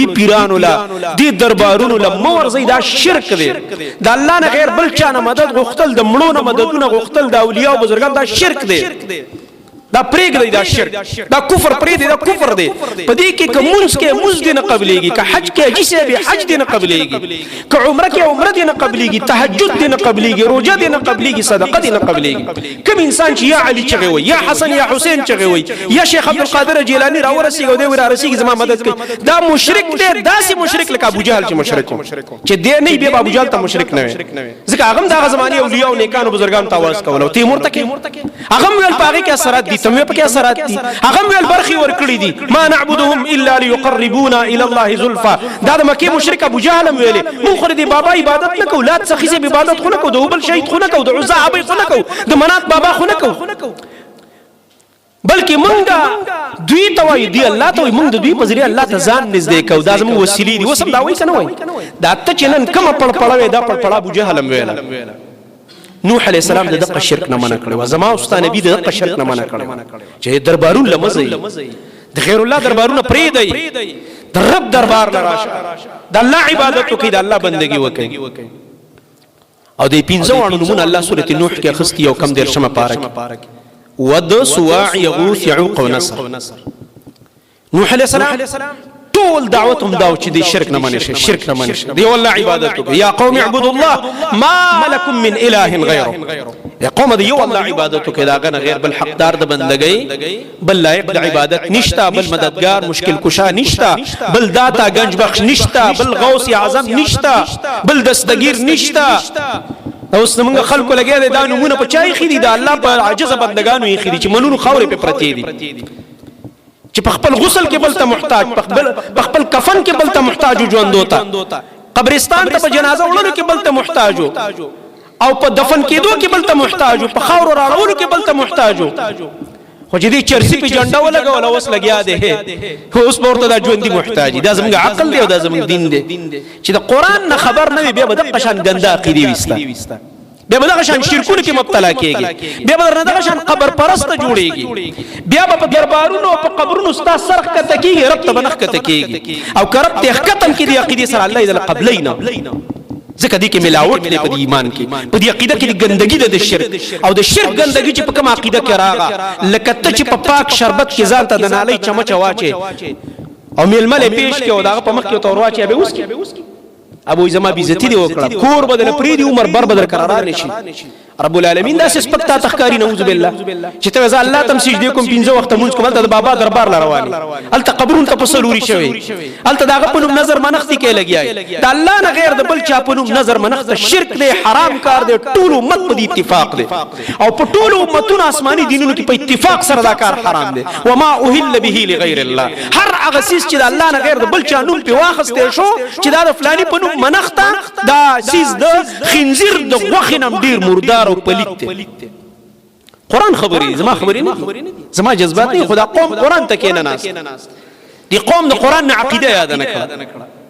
دی پیرانو لا دی دربارونو لا مور زیدا شرک دی د الله نه غیر بل چا نه مدد غختل د مړو نه مددونه غختل د اولیاء او بزرګان دا شرک دی دا پریګ دی دا شرک دا کفر پری دی دا کفر دی پدې کې کومس کې مز دین قبليږي که حج کې حج سے به حج دین قبليږي که عمره کې عمره دین قبليږي تهجد دین قبليږي روزه دین قبليږي صدقه دین قبليږي کوم انسان چې یا علي چغي وي یا حسن یا حسین چغي وي یا شیخ عبد القادر جیلانی را ورسیږي دی ورا رسیږي زما مدد کوي دا مشرک دی داسې مشرک لکه ابو جهل چې مشرک چې دی نه به ابو جهل ته مشرک نه وي ځکه هغه د زماني اولیاء او نیکانو بزرګانو ته आवाज کول او تیمور ته هغه ویل پاغي کې اثرات دي تمه په کې اثرات دي هغه ویل برخي ور کړی دي ما نعبدهم الا ليقربونا الى الله زلفا دا د مکی مشرک ابو جهل ویل مونږ خو د بابا عبادت نه کوو لات څخه عبادت خو نه کوو د بل شهید خو نه کوو د عزا ابي خو نه کوو د منات بابا خو نه کوو بلکې مونږ دوی ته وایي دی الله ته مونږ د دوی په ذریعہ الله ته ځان نږدې کوو دا زموږ وسیلې دي وسم دا وایي کنه وایي دا ته چې نن کومه پړپړوي دا پړپړا ابو جهل ویل نوح علیہ السلام د دغه شرک نه منع کړو زما او ستا نبی د دغه شرک نه منع کړو چې دربارون لمزي د غیر الله دربارونه پرې دی د رب دربار نه راشه د الله عبادت وکړي د الله بندگی وکړي او د پینځو نمونه الله سورۃ نوح کې اخستي او کم دیر شمه پاره ود سواع یغوث یعوق ونصر نوح علیہ السلام طول دعوتهم داو چې دی شرک نه منع شي شرک نه منع شي دی والله عبادت وکړي یا قوم اعبدوا الله ما لكم من اله غیره یا قوم دی والله عبادت وکړي دا غنه غیر بل حقدار د بندګۍ بل لایق د عبادت نشتا بل مددگار مشکل کشا نشتا بل داتا گنج بخش نشتا بل غوث اعظم نشتا بل دستگیر نشتا اوس موږ خلکو لګیا دا نمونه په چای خېدي دا الله په عاجز بندگانو یې خېدي چې منونو خاورې په پرتی دي چې په خپل غسل کې بل ته محتاج په خپل کفن کې بل ته محتاج ژوند ہوتا قبرستان ته په جنازه وړلو کې بل ته محتاج او په دفن کېدو کې بل ته محتاج په خاور راړولو کې بل ته محتاج خو چې دې چرسي په جنډه ولګول اوس لګیا دی خو اوس ورته دا ژوند دي محتاج دا زموږ عقل دی او دا زموږ دین دی چې د قران نه خبر نه وي بیا به د قشان ګنده عقیده وستا بیا به دغه شان شرکونه کې مبتلا کېږي بیا به دغه شان قبر پرست جوړيږي بیا به په دربارونو او په قبرونو ستا سرخ کته کېږي رب ته بنخ کته کېږي او کرب ته ختم کې دی عقیده سره الله دې قبلینا ځکه دې کې ملاوت دی په ایمان کې په دې عقیده کې ګندګي ده د شرک او د شرک ګندګي چې په کوم عقیده کې راغله لکه ته چې په پاک شربت کې ځان ته د نالۍ چمچ واچي او میلمله پیش کې او دغه په مخ کې تور واچي به اوس کې ابو زما بیزتی دی وکړه کور بدل پری دی عمر بر بدل قرار نشي رب العالمین دا سپکتا تخکاری نعوذ بالله چې ته ځا الله تم سجدي کوم پینځه وخت مونږ کوم ته بابا دربار لرواني الته قبرون ته پسلوري شوی الته داغه په نظر منښتي کې لګیای دا الله نه غیر د بل چا په نظر منښت شرک دی حرام کار دی ټول امت په اتفاق دی او په ټول امتونو آسماني دینونو کې په اتفاق سره دا کار حرام دی وما اهل به لغیر الله هر هغه سیس چې د الله نه غیر د بل چا نوم په واخسته شو چې دا د فلانی په نوم منښت دا سیس د خنزیر د غوخنم ډیر مردار او پلیت قرآن خبري زما خبري نه زما جذبات نه خدا قوم قرآن ته کې نه ناس دي قوم د قرآن نه عقیده یاد نه کړه